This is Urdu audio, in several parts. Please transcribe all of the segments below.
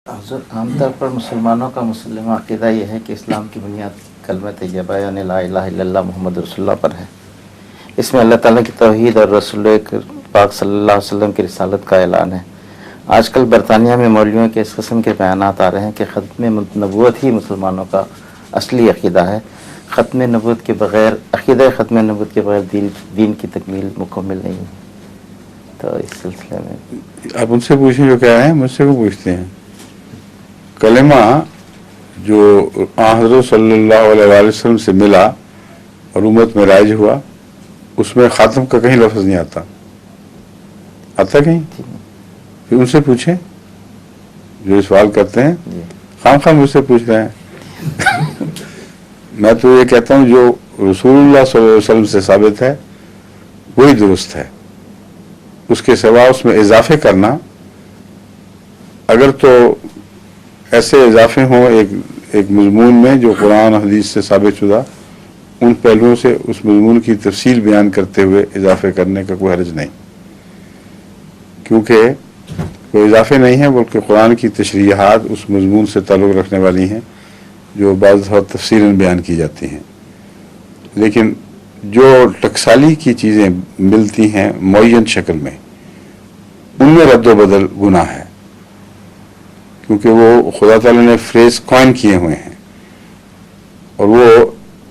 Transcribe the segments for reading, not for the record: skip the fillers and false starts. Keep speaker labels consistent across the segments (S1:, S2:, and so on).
S1: حضور عام طور پر مسلمانوں کا مسلم عقیدہ یہ ہے کہ اسلام کی بنیاد کلمہ طیبہ یعنی لا الہ الا اللہ محمد رسول اللہ پر ہے۔ اس میں اللہ تعالیٰ کی توحید اور رسول پاک صلی اللہ علیہ وسلم کی رسالت کا اعلان ہے۔ آج کل برطانیہ میں مولویوں کے اس قسم کے بیانات آ رہے ہیں کہ ختم نبوت ہی مسلمانوں کا اصلی عقیدہ ہے۔ ختم نبوت کے بغیر عقیدہ ختم نبوت کے بغیر دین کی تکمیل مکمل نہیں ہے۔ تو اس سلسلے میں
S2: آپ ان سے پوچھیں جو کہہ رہے ہیں، مجھ سے کو پوچھتے ہیں۔ کلمہ جو حضرت صلی اللہ علیہ وآلہ وسلم سے ملا اور امت میں رائج ہوا، اس میں خاتم کا کہیں لفظ نہیں آتا کہیں؟ پھر ان سے پوچھیں جو سوال کرتے ہیں، خام مجھ سے پوچھ رہے ہیں۔ میں تو یہ کہتا ہوں جو رسول اللہ صلی اللہ علیہ وسلم سے ثابت ہے وہی درست ہے، اس کے سوا اس میں اضافے کرنا، اگر تو ایسے اضافے ہوں ایک مضمون میں جو قرآن حدیث سے ثابت شدہ، ان پہلوؤں سے اس مضمون کی تفصیل بیان کرتے ہوئے اضافے کرنے کا کوئی حرج نہیں، کیونکہ کوئی اضافے نہیں ہیں بلکہ قرآن کی تشریحات اس مضمون سے تعلق رکھنے والی ہیں جو بعض دفعہ تفصیلاً بیان کی جاتی ہیں۔ لیکن جو ٹکسالی کی چیزیں ملتی ہیں معین شکل میں، ان میں رد و بدل گناہ ہے، کیونکہ وہ خدا تعالیٰ نے فریز کوائن کیے ہوئے ہیں اور وہ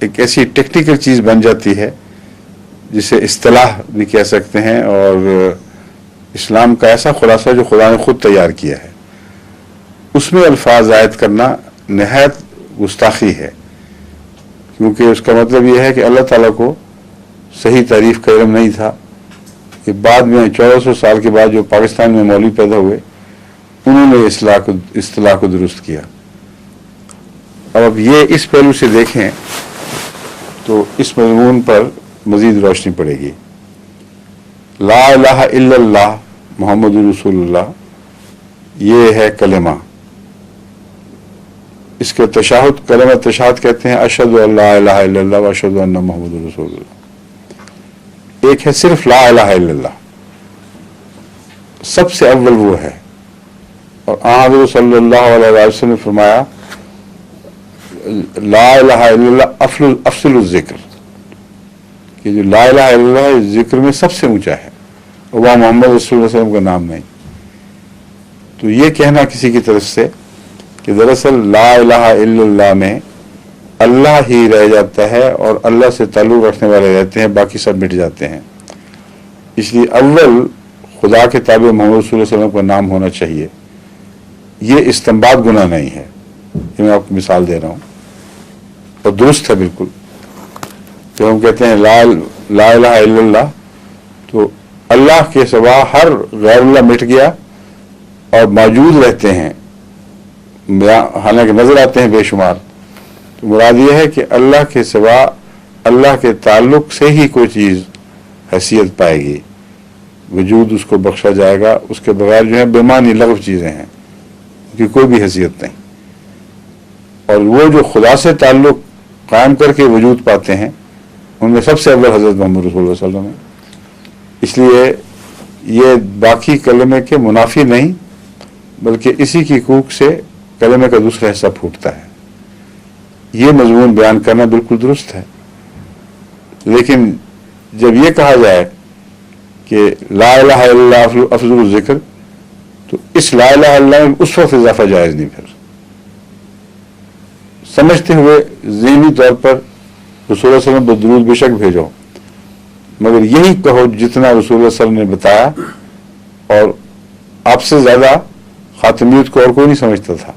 S2: ایک ایسی ٹیکنیکل چیز بن جاتی ہے جسے اصطلاح بھی کہہ سکتے ہیں، اور اسلام کا ایسا خلاصہ جو خدا نے خود تیار کیا ہے، اس میں الفاظ عائد کرنا نہایت گستاخی ہے، کیونکہ اس کا مطلب یہ ہے کہ اللہ تعالیٰ کو صحیح تعریف کا علم نہیں تھا۔ کہ بعد میں 1400 سال کے بعد جو پاکستان میں مولوی پیدا ہوئے، انہوں نے اصطلاح کو درست کیا۔ اب یہ اس پہلو سے دیکھیں تو اس مضمون پر مزید روشنی پڑے گی۔ لا الہ الا اللہ محمد رسول اللہ، یہ ہے کلمہ۔ اس کے تشہد، کلمہ تشہد کہتے ہیں اشہد ان لا الہ الا اللہ و اشہد ان محمد رسول اللہ۔ ایک ہے صرف لا الہ الا اللہ، سب سے اول وہ ہے، اور حضرت صلی اللہ علیہ وسلم نے فرمایا لا الہ الا اللہ افضل الذکر، کہ جو لا الہ الا اللہ ذکر میں سب سے اونچا ہے، اور وہ محمد رسول اللہ علیہ وسلم کا نام نہیں۔ تو یہ کہنا کسی کی طرف سے کہ دراصل لا الہ الا اللہ میں اللہ ہی رہ جاتا ہے اور اللہ سے تعلق رکھنے والے رہتے ہیں، باقی سب مٹ جاتے ہیں، اس لیے اول خدا کے تابع محمد رسول اللہ علیہ وسلم کا نام ہونا چاہیے۔ یہ استنباط گناہ نہیں ہے، یہ میں آپ کو مثال دے رہا ہوں، اور درست ہے بالکل۔ جب ہم کہتے ہیں لا الہ الا اللہ، تو اللہ کے سوا ہر غیر اللہ مٹ گیا اور موجود رہتے ہیں، حالانکہ نظر آتے ہیں بے شمار۔ تو مراد یہ ہے کہ اللہ کے سوا اللہ کے تعلق سے ہی کوئی چیز حیثیت پائے گی، وجود اس کو بخشا جائے گا، اس کے بغیر جو ہے بے معنی لغو چیزیں ہیں کی کوئی بھی حیثیت نہیں۔ اور وہ جو خدا سے تعلق قائم کر کے وجود پاتے ہیں، ان میں سب سے اول حضرت محمد رسول اللہ صلی اللہ علیہ وسلم ہے۔ اس لیے یہ باقی کلمے کے منافی نہیں، بلکہ اسی کی کوک سے کلمے کا دوسرا حصہ پھوٹتا ہے۔ یہ مضمون بیان کرنا بالکل درست ہے، لیکن جب یہ کہا جائے کہ لا الہ الا اللہ افضل الذکر، تو اس لا الہ الا اللہ میں اس وقت اضافہ جائز نہیں۔ پھر سمجھتے ہوئے ذہنی طور پر رسول اللہ صلی اللہ علیہ وسلم پر درود بے شک بھیجو، مگر یہی کہو جتنا رسول اللہ صلی اللہ علیہ وسلم نے بتایا، اور آپ سے زیادہ خاتمیت کو اور کوئی نہیں سمجھتا تھا،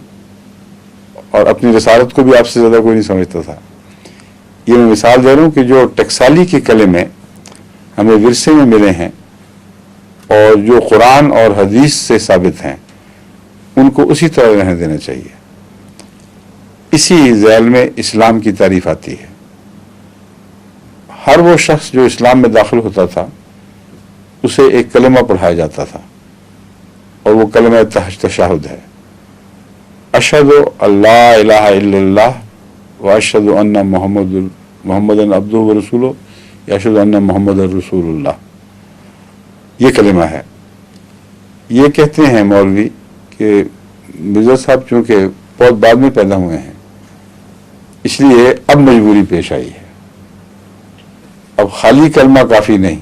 S2: اور اپنی رسالت کو بھی آپ سے زیادہ کوئی نہیں سمجھتا تھا۔ یہ میں مثال دے رہا ہوں کہ جو ٹکسالی کے کلمے ہمیں ورثے میں ملے ہیں اور جو قرآن اور حدیث سے ثابت ہیں، ان کو اسی طرح رہنے دینا چاہیے۔ اسی ذیل میں اسلام کی تعریف آتی ہے۔ ہر وہ شخص جو اسلام میں داخل ہوتا تھا، اسے ایک کلمہ پڑھایا جاتا تھا، اور وہ کلمہ تشہد ہے، اشہد ان لا الہ الا اللہ و اشہد ان محمد عبدہ و رسولہ، یا اشہد ان محمد رسول اللہ، یہ کلمہ ہے۔ یہ کہتے ہیں مولوی کہ مرزا صاحب چونکہ بہت بعد میں پیدا ہوئے ہیں اس لیے اب مجبوری پیش آئی ہے. اب خالی کلمہ کافی نہیں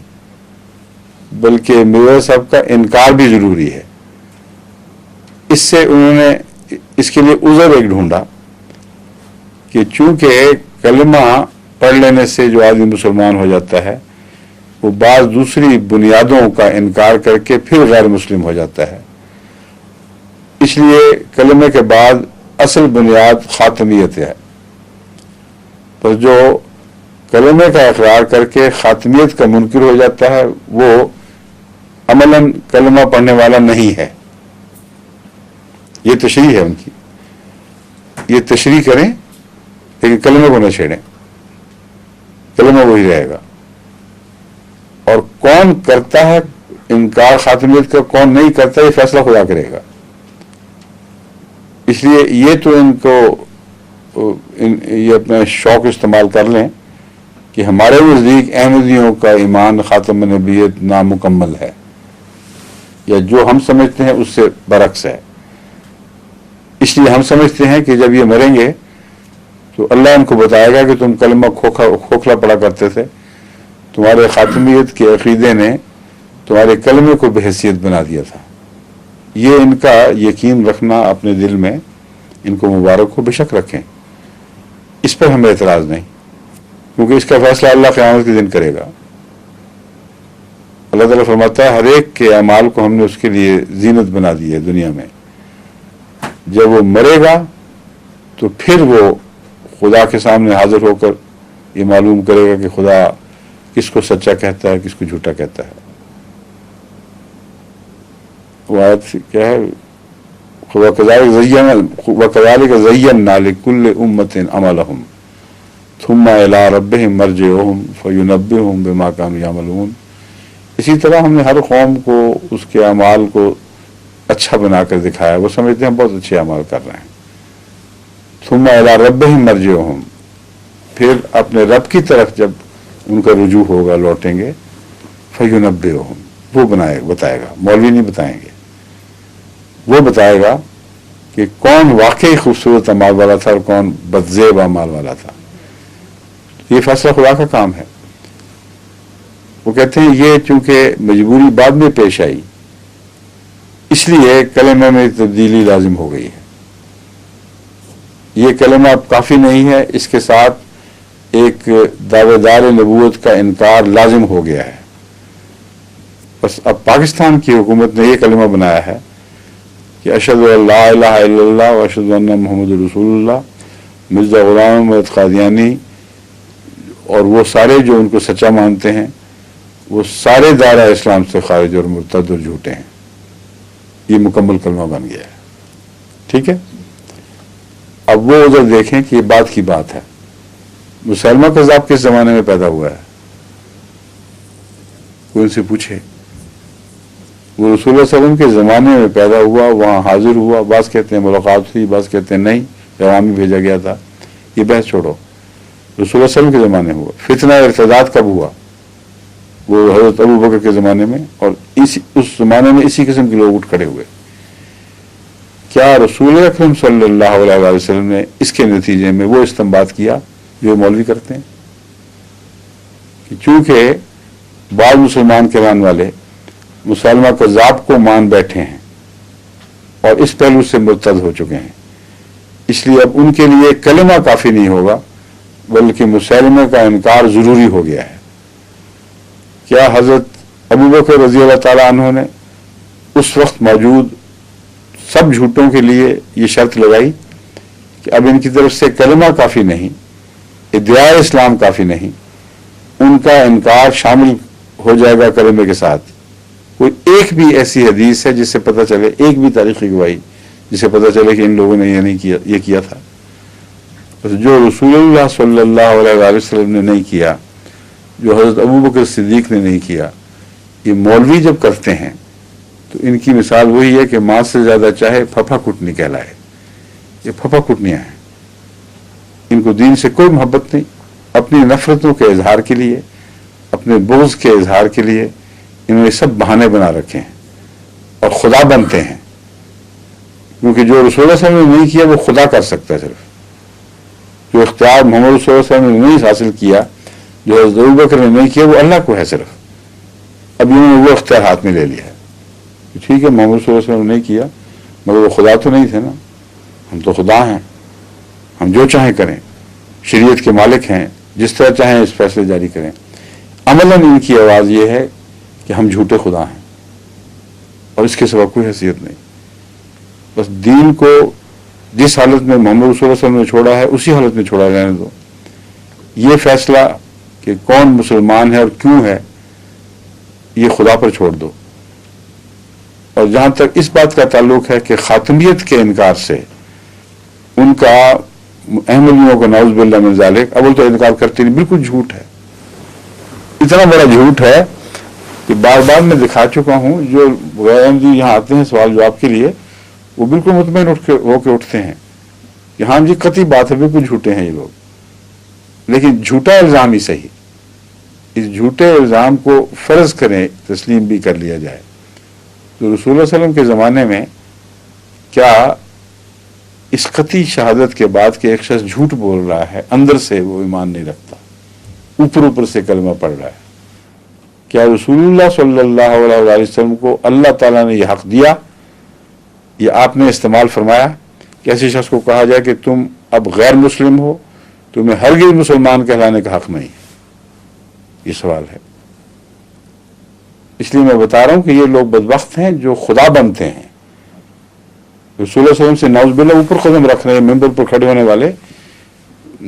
S2: بلکہ مرزا صاحب کا انکار بھی ضروری ہے. اس سے انہوں نے اس کے لیے عذر ایک ڈھونڈا کہ چونکہ کلمہ پڑھ لینے سے جو آدمی مسلمان ہو جاتا ہے وہ بعض دوسری بنیادوں کا انکار کر کے پھر غیر مسلم ہو جاتا ہے. اس لیے کلمے کے بعد اصل بنیاد خاتمیت ہے. پر جو کلمے کا اقرار کر کے خاتمیت کا منکر ہو جاتا ہے وہ عملاً کلمہ پڑھنے والا نہیں ہے. یہ تشریح ہے ان کی. یہ تشریح کریں لیکن کلمے کو نہ چھیڑیں. کلمہ وہی رہے گا. اور کون کرتا ہے انکار خاتمیت کا کون نہیں کرتا یہ فیصلہ خدا کرے گا. اس لیے یہ تو ان کو یہ اپنا شوق استعمال کر لیں کہ ہمارے نزدیک احمدیوں کا ایمان خاتم نبوت نامکمل ہے یا جو ہم سمجھتے ہیں اس سے برعکس ہے. اس لیے ہم سمجھتے ہیں کہ جب یہ مریں گے تو اللہ ان کو بتائے گا کہ تم کلمہ کھوکھلا پڑا کرتے تھے, تمہارے خاتمیت کے عقیدے نے تمہارے کلمے کو بحیثیت بنا دیا تھا. یہ ان کا یقین رکھنا اپنے دل میں ان کو مبارک ہو, بے شک رکھیں. اس پر ہمیں اعتراض نہیں کیونکہ اس کا فیصلہ اللہ قیامت کے دن کرے گا. اللہ تعالیٰ فرماتا ہے ہر ایک کے اعمال کو ہم نے اس کے لیے زینت بنا دی ہے دنیا میں. جب وہ مرے گا تو پھر وہ خدا کے سامنے حاضر ہو کر یہ معلوم کرے گا کہ خدا کس کو سچا کہتا ہے کس کو جھوٹا کہتا ہے. وہ آیت کیا ہے, وَكَذَلِكَ زَيَّنَّا لِكُلِّ أُمَّةٍ عَمَلَهُمْ ثُمَّ إِلَىٰ رَبِّهِمْ مَرْجِعُهُمْ فَيُنَبِّئُهُم بِمَا كَانُوا يَعْمَلُونَ. اسی طرح ہم نے ہر قوم کو اس کے اعمال کو اچھا بنا کر دکھایا, وہ سمجھتے ہیں بہت اچھے اعمال کر رہے ہیں. ثُمَّ إِلَىٰ رَبِّهِمْ مَرْجِعُهُم, پھر اپنے رب کی طرف جب ان کا رجوع ہوگا لوٹیں گے, فَيُنَبِّئُهُم, وہ بتائے گا, مولوی نہیں بتائیں گے, وہ بتائے گا کہ کون واقعی خوبصورت اعمال والا تھا اور کون بدزیب اعمال والا تھا. یہ فیصلہ خدا کا کام ہے. وہ کہتے ہیں یہ چونکہ مجبوری بعد میں پیش آئی اس لیے کلمہ میں تبدیلی لازم ہو گئی ہے. یہ کلمہ اب کافی نہیں ہے, اس کے ساتھ ایک دعوے دار نبوت کا انکار لازم ہو گیا ہے. بس اب پاکستان کی حکومت نے یہ کلمہ بنایا ہے کہ اشہد ان لا الہ الا اللہ و اشہد ان محمد رسول اللہ. مرزا غلام احمد قادیانی اور وہ سارے جو ان کو سچا مانتے ہیں وہ سارے دائرہ اسلام سے خارج اور مرتد اور جھوٹے ہیں. یہ مکمل کلمہ بن گیا ہے. ٹھیک ہے, اب وہ ادھر دیکھیں کہ یہ بات کی بات ہے. مسلمہ کذاب کس زمانے میں پیدا ہوا ہے, کوئی ان سے پوچھے. وہ رسول اللہ صلی اللہ علیہ وسلم کے زمانے میں پیدا ہوا, وہاں حاضر ہوا. بعض کہتے ہیں ملاقات ہوئی, بعض کہتے ہیں نہیں پیغام میں بھیجا گیا تھا. یہ بحث چھوڑو, رسول اللہ صلی اللہ علیہ وسلم کے زمانے میں ہوا. فتنہ ارتداد کب ہوا, وہ حضرت ابو بکر کے زمانے میں, اور اس زمانے میں اسی قسم کے لوگ اٹھ کھڑے ہوئے. کیا رسول اکرم صلی اللہ علیہ وسلم نے اس کے نتیجے میں وہ استنباط کیا جو مولوی کرتے ہیں کہ چونکہ بعض مسلمان کہلانے والے مسلمہ کذاب کو مان بیٹھے ہیں اور اس پہلو سے مرتد ہو چکے ہیں, اس لیے اب ان کے لیے کلمہ کافی نہیں ہوگا بلکہ مسلمہ کا انکار ضروری ہو گیا ہے. کیا حضرت ابو بکر رضی اللہ تعالیٰ عنہ نے اس وقت موجود سب جھوٹوں کے لیے یہ شرط لگائی کہ اب ان کی طرف سے کلمہ کافی نہیں, ادعاء اسلام کافی نہیں, ان کا انکار شامل ہو جائے گا کلمے کے ساتھ. کوئی ایک بھی ایسی حدیث ہے جس سے پتہ چلے, ایک بھی تاریخی گواہی جس سے پتہ چلے کہ ان لوگوں نے یہ کیا تھا. جو رسول اللہ صلی اللہ علیہ وسلم نے نہیں کیا, جو حضرت ابو بکر صدیق نے نہیں کیا, یہ مولوی جب کرتے ہیں تو ان کی مثال وہی ہے کہ ماں سے زیادہ چاہے پھپھا کٹنی کہلائے. یہ پھپھا کٹنیاں ہیں, ان کو دین سے کوئی محبت نہیں. اپنی نفرتوں کے اظہار کے لیے, اپنے بغض کے اظہار کے لیے انہوں نے سب بہانے بنا رکھے ہیں اور خدا بنتے ہیں. کیونکہ جو رسول اللہ صلی اللہ علیہ وسلم نے نہیں کیا وہ خدا کر سکتا ہے صرف. جو اختیار محمد صلی اللہ علیہ وسلم نے نہیں حاصل کیا، جو حضرت ابوبکر نے نہیں کیا، وہ اللہ کو ہے صرف. اب انہوں نے وہ اختیار ہاتھ میں لے لیا ہے. ٹھیک ہے، محمد صلی اللہ علیہ وسلم نے نہیں کیا مگر وہ خدا تو نہیں تھے نا. ہم تو خدا ہیں، ہم جو چاہیں کریں، شریعت کے مالک ہیں، جس طرح چاہیں اس فیصلے جاری کریں. عملاً ان کی آواز یہ ہے کہ ہم جھوٹے خدا ہیں اور اس کے سوا کوئی حیثیت نہیں. بس دین کو جس حالت میں محمد رسول اللہ صلی اللہ علیہ وسلم نے چھوڑا ہے اسی حالت میں چھوڑا رہنے دو. یہ فیصلہ کہ کون مسلمان ہے اور کیوں ہے یہ خدا پر چھوڑ دو. اور جہاں تک اس بات کا تعلق ہے کہ خاتمیت کے انکار سے ان کا احمدیوں کو نعوذ باللہ من ذالک، اول تو انکار کرتے نہیں، بالکل جھوٹ ہے. اتنا بڑا جھوٹ ہے کہ بار بار میں دکھا چکا ہوں. جو غیر احمدی یہاں آتے ہیں سوال جواب کے لیے وہ بالکل مطمئن ہو کے اٹھتے ہیں کہ ہاں جی قطعی بات ہے، بالکل جھوٹے ہیں یہ لوگ. لیکن جھوٹا الزام ہی صحیح. اس جھوٹے الزام کو فرض کریں تسلیم بھی کر لیا جائے تو رسول اللہ صلی اللہ علیہ وسلم کے زمانے میں کیا اس قطعی شہادت کے بعد کہ ایک شخص جھوٹ بول رہا ہے، اندر سے وہ ایمان نہیں رکھتا، اوپر سے کلمہ پڑھ رہا ہے، کیا رسول اللہ صلی اللہ علیہ وسلم کو اللہ تعالیٰ نے یہ حق دیا؟ یہ آپ نے استعمال فرمایا کہ ایسے شخص کو کہا جائے کہ تم اب غیر مسلم ہو، تمہیں ہرگز مسلمان کہلانے کا حق نہیں ہے؟ یہ سوال ہے. اس لیے میں بتا رہا ہوں کہ یہ لوگ بدبخت ہیں جو خدا بنتے ہیں. رسول اللہ صلی اللہ علیہ وسلم سے نعوذ باللہ اوپر قدم رکھ رہے ہیں، ممبر پر کھڑے ہونے والے،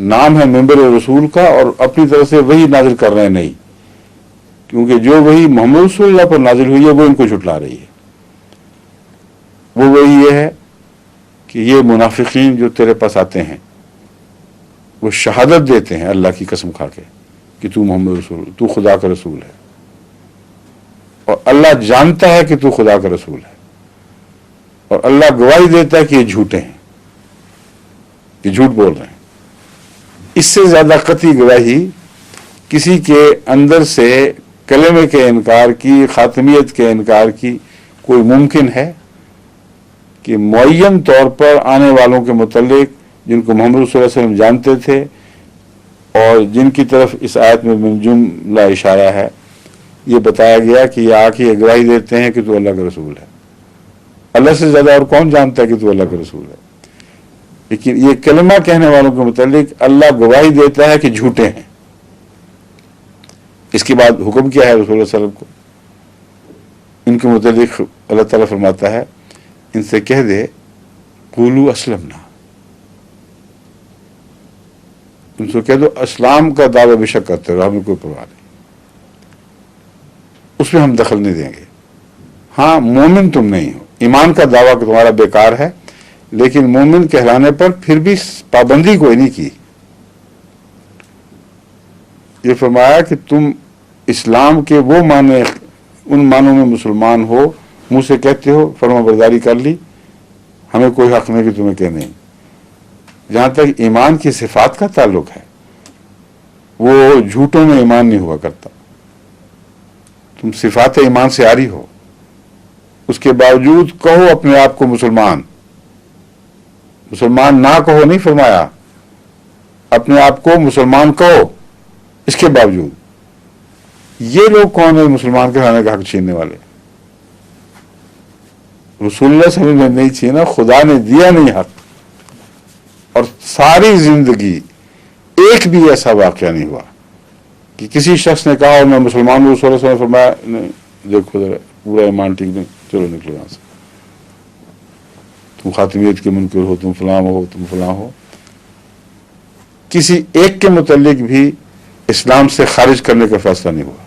S2: نام ہے ممبر رسول کا، اور اپنی طرف سے وہی نازل کر رہے ہیں. نہیں، کیونکہ جو وہی محمد رسول اللہ پر نازل ہوئی ہے وہ ان کو جھٹلا رہی ہے. وہ وہی یہ ہے کہ یہ منافقین جو تیرے پاس آتے ہیں وہ شہادت دیتے ہیں اللہ کی قسم کھا کے کہ تو محمد رسول، تو خدا کا رسول ہے، اور اللہ جانتا ہے کہ تو خدا کا رسول ہے، اور اللہ گواہی دیتا ہے کہ یہ جھوٹے ہیں، یہ جھوٹ بول رہے ہیں. اس سے زیادہ قطعی گواہی کسی کے اندر سے کلمے کے انکار کی، خاتمیت کے انکار کی کوئی ممکن ہے کہ معین طور پر آنے والوں کے متعلق جن کو محمد صلی اللہ علیہ وسلم جانتے تھے اور جن کی طرف اس آیت میں من جملہ اشارہ ہے، یہ بتایا گیا کہ یہ آ کے یہ گواہی دیتے ہیں کہ تو اللہ کا رسول ہے. اللہ سے زیادہ اور کون جانتا ہے کہ تو اللہ کا رسول ہے؟ لیکن یہ کلمہ کہنے والوں کے متعلق اللہ گواہی دیتا ہے کہ جھوٹے ہیں. اس کے بعد حکم کیا ہے رسول اللہ صلی اللہ علیہ وسلم کو؟ ان کے متعلق اللہ تعالیٰ فرماتا ہے ان سے کہہ دے قولوا اسلمنا، ان سے کہہ دو اسلام کا دعویٰ بے شک کرتے رہو، ہمیں کوئی پرواہ نہیں، اس میں ہم دخل نہیں دیں گے. ہاں مومن تم نہیں ہو، ایمان کا دعویٰ تمہارا بیکار ہے، لیکن مومن کہلانے پر پھر بھی پابندی کوئی نہیں کی. یہ فرمایا کہ تم اسلام کے وہ معنی، ان معنوں میں مسلمان ہو، منہ سے کہتے ہو، فرما برداری کر لی، ہمیں کوئی حق نہیں کہ تمہیں کہنے. جہاں تک ایمان کی صفات کا تعلق ہے وہ جھوٹوں میں ایمان نہیں ہوا کرتا. تم صفات ایمان سے عاری ہو، اس کے باوجود کہو اپنے آپ کو مسلمان. مسلمان نہ کہو نہیں فرمایا، اپنے آپ کو مسلمان کہو. اس کے باوجود یہ لوگ کون ہیں مسلمان کہلانے کا حق چھیننے والے؟ رسول اللہ صلی اللہ علیہ وسلم نے نہیں چھینا، خدا نے دیا نہیں حق. اور ساری زندگی ایک بھی ایسا واقعہ نہیں ہوا کہ کسی شخص نے کہا اور میں مسلمان ہوں. رسول اللہ صلی اللہ علیہ وسلم نے فرمایا نہیں، دیکھو ذرا پورا ایمان ٹھیک نہیں، چلو نکلو یہاں سے، تم خاتمیت کے منکر ہو، تم فلاں ہو، تم فلاں ہو. کسی ایک کے متعلق بھی اسلام سے خارج کرنے کا فیصلہ نہیں ہوا.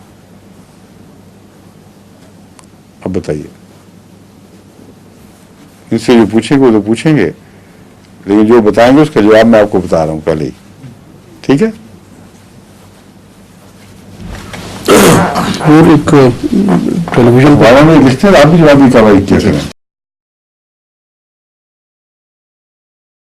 S2: اب بتائیے، ان سے جو پوچھیں گے وہ تو پوچھیں گے، لیکن جو بتائیں گے اس کا جواب میں آپ کو بتا رہا ہوں پہلے ہی. ٹھیک ہے؟
S3: اور ایک ٹیلی ویژن
S2: والوں میں لکھتے ہیں آپ بھی جواب نہیں کاروائی کیا کریں.